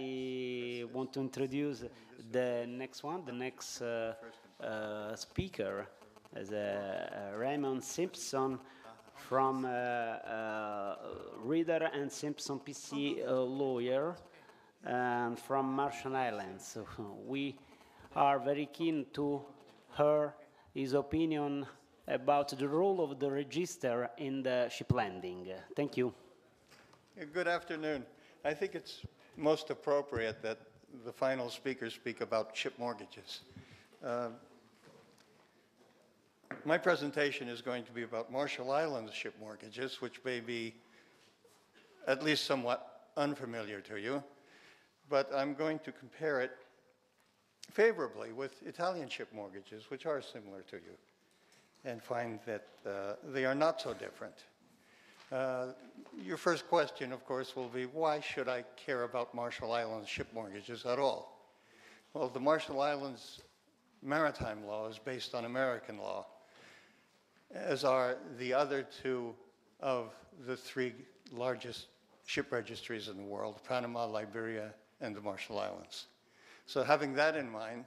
I want to introduce the next one, the next speaker, is Raymond Simpson from Reader and Simpson PC lawyer and from Marshall Islands. So we are very keen to hear his opinion about the role of the register in the ship landing. Thank you. Good afternoon. I think it's most appropriate that the final speaker speak about ship mortgages. My presentation is going to be about Marshall Islands ship mortgages, which may be at least somewhat unfamiliar to you, but I'm going to compare it favorably with Italian ship mortgages, which are similar to you, and find that they are not so different. Your first question, of course, will be, why should I care about Marshall Islands ship mortgages at all? Well, the Marshall Islands maritime law is based on American law, as are the other two of the three largest ship registries in the world, Panama, Liberia, and the Marshall Islands. So having that in mind,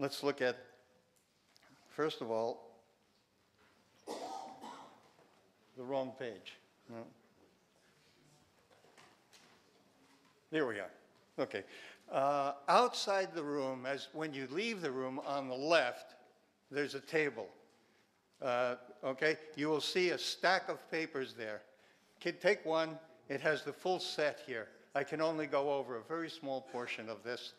let's look at, first of all, the wrong page. No. There we are. Okay. Outside the room, as when you leave the room on the left, there's a table. Okay, you will see a stack of papers there. Take one. It has the full set here. I can only go over a very small portion of this.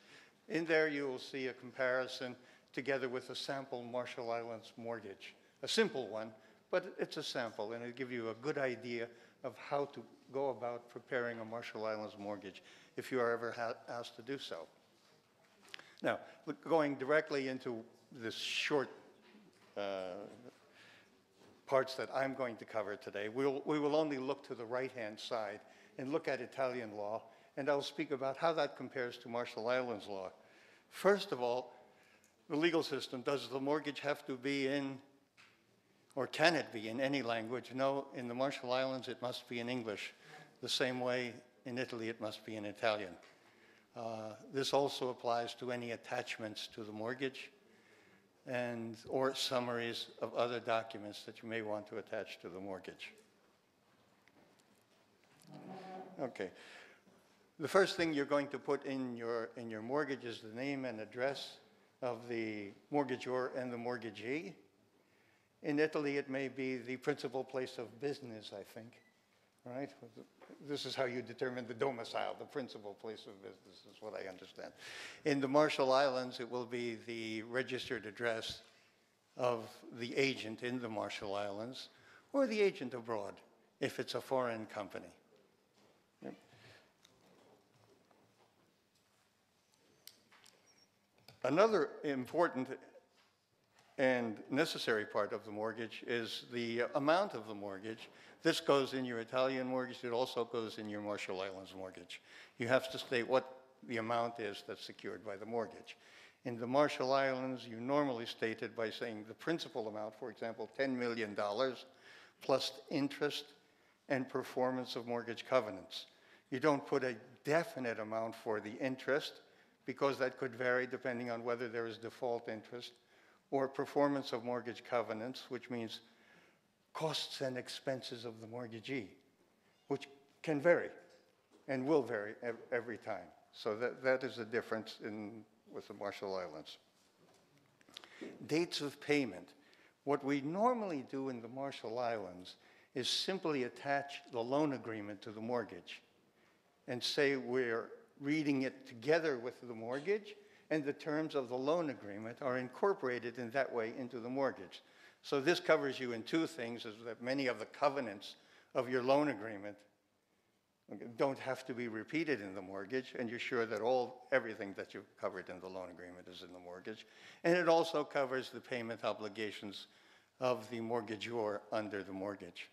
In there, you will see a comparison together with a sample Marshall Islands mortgage, a simple one, but it's a sample, and it'll give you a good idea of how to go about preparing a Marshall Islands mortgage if you are ever asked to do so. Now, going directly into this short parts that I'm going to cover today, we will only look to the right-hand side and look at Italian law, and I'll speak about how that compares to Marshall Islands law. First of all, the legal system, does the mortgage have to be in, or can it be in any language? No, in the Marshall Islands it must be in English. The same way in Italy it must be in Italian. This also applies to any attachments to the mortgage or summaries of other documents that you may want to attach to the mortgage. Okay. The first thing you're going to put in your mortgage is the name and address of the mortgagor and the mortgagee. In Italy, it may be the principal place of business, I think, right? This is how you determine the domicile, the principal place of business is what I understand. In the Marshall Islands, it will be the registered address of the agent in the Marshall Islands or the agent abroad, if it's a foreign company. Yep. Another important and necessary part of the mortgage is the amount of the mortgage. This goes in your Italian mortgage. It also goes in your Marshall Islands mortgage. You have to state what the amount is that's secured by the mortgage. In the Marshall Islands, you normally state it by saying the principal amount, for example, $10 million, plus interest and performance of mortgage covenants. You don't put a definite amount for the interest because that could vary depending on whether there is default interest or performance of mortgage covenants, which means costs and expenses of the mortgagee, which can vary and will vary every time. So that is the difference with the Marshall Islands. Dates of payment. What we normally do in the Marshall Islands is simply attach the loan agreement to the mortgage and say we're reading it together with the mortgage, and the terms of the loan agreement are incorporated in that way into the mortgage. So this covers you in two things, is that many of the covenants of your loan agreement don't have to be repeated in the mortgage, and you're sure that everything that you've covered in the loan agreement is in the mortgage. And it also covers the payment obligations of the mortgagor under the mortgage.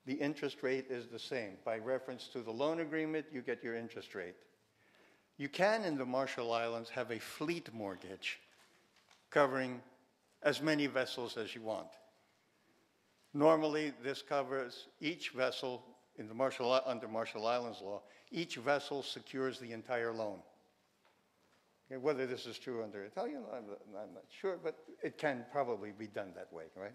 The interest rate is the same. By reference to the loan agreement, you get your interest rate. You can, in the Marshall Islands, have a fleet mortgage covering as many vessels as you want. Normally, this covers each vessel under Marshall Islands law, each vessel secures the entire loan. Okay, whether this is true under Italian law, I'm not sure, but it can probably be done that way, right?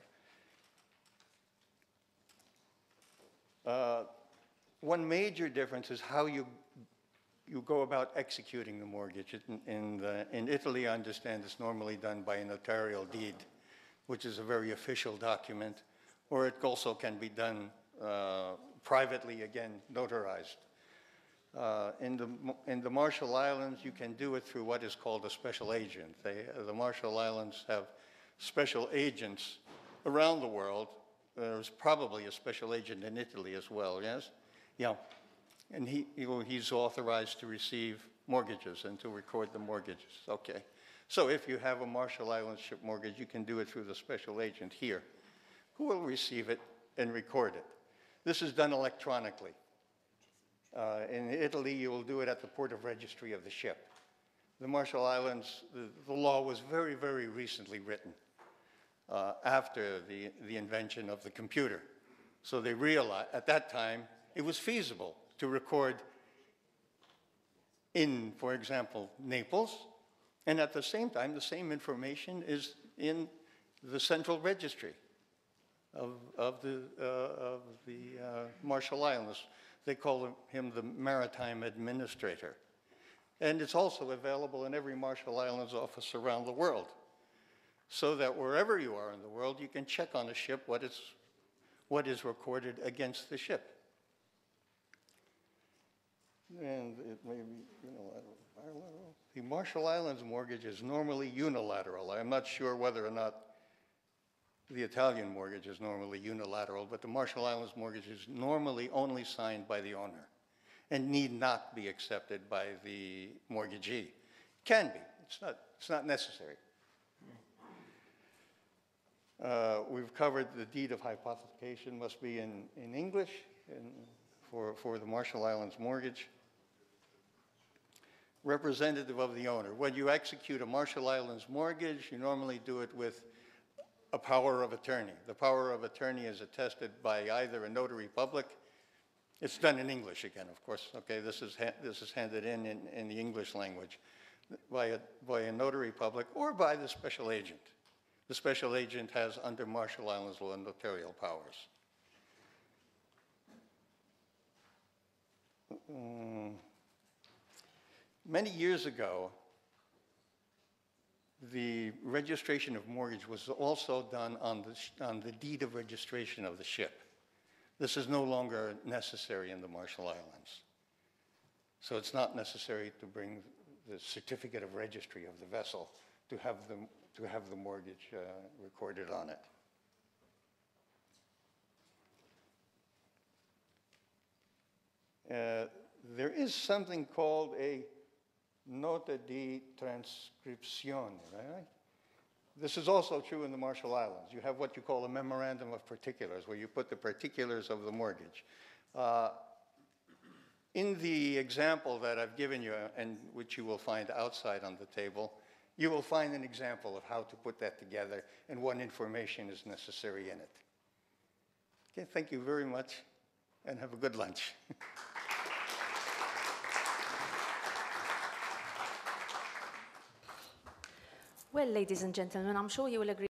One major difference is how you go about executing the mortgage. In Italy, I understand it's normally done by a notarial deed, which is a very official document, or it also can be done privately, again, notarized. In the Marshall Islands, you can do it through what is called a special agent. The Marshall Islands have special agents around the world. There's probably a special agent in Italy as well, yes? Yeah. And he's authorized to receive mortgages and to record the mortgages. Okay. So if you have a Marshall Islands ship mortgage, you can do it through the special agent here, who will receive it and record it. This is done electronically. In Italy, you will do it at the port of registry of the ship. The Marshall Islands, the law was very, very recently written after the invention of the computer. So they realized, at that time, it was feasible to record in, for example, Naples, and at the same time, the same information is in the central registry of the Marshall Islands. They call him the maritime administrator. And it's also available in every Marshall Islands office around the world, so that wherever you are in the world, you can check on a ship what is recorded against the ship. And it may be unilateral, bilateral. The Marshall Islands mortgage is normally unilateral. I'm not sure whether or not the Italian mortgage is normally unilateral, but the Marshall Islands mortgage is normally only signed by the owner and need not be accepted by the mortgagee. Can be. It's not necessary. We've covered the deed of hypothecation must be in English for the Marshall Islands mortgage. Representative of the owner. When you execute a Marshall Islands mortgage, you normally do it with a power of attorney. The power of attorney is attested by either a notary public. It's done in English again, of course. Okay, this is handed in the English language by a notary public or by the special agent. The special agent has, under Marshall Islands law, notarial powers. Many years ago, the registration of mortgage was also done on the deed of registration of the ship. This is no longer necessary in the Marshall Islands. So it's not necessary to bring the certificate of registry of the vessel to have the mortgage recorded on it. There is something called a nota di transcrizione, right? This is also true in the Marshall Islands. You have what you call a memorandum of particulars, where you put the particulars of the mortgage. In the example that I've given you, and which you will find outside on the table, you will find an example of how to put that together and what information is necessary in it. Okay, thank you very much, and have a good lunch. Well, ladies and gentlemen, I'm sure you will agree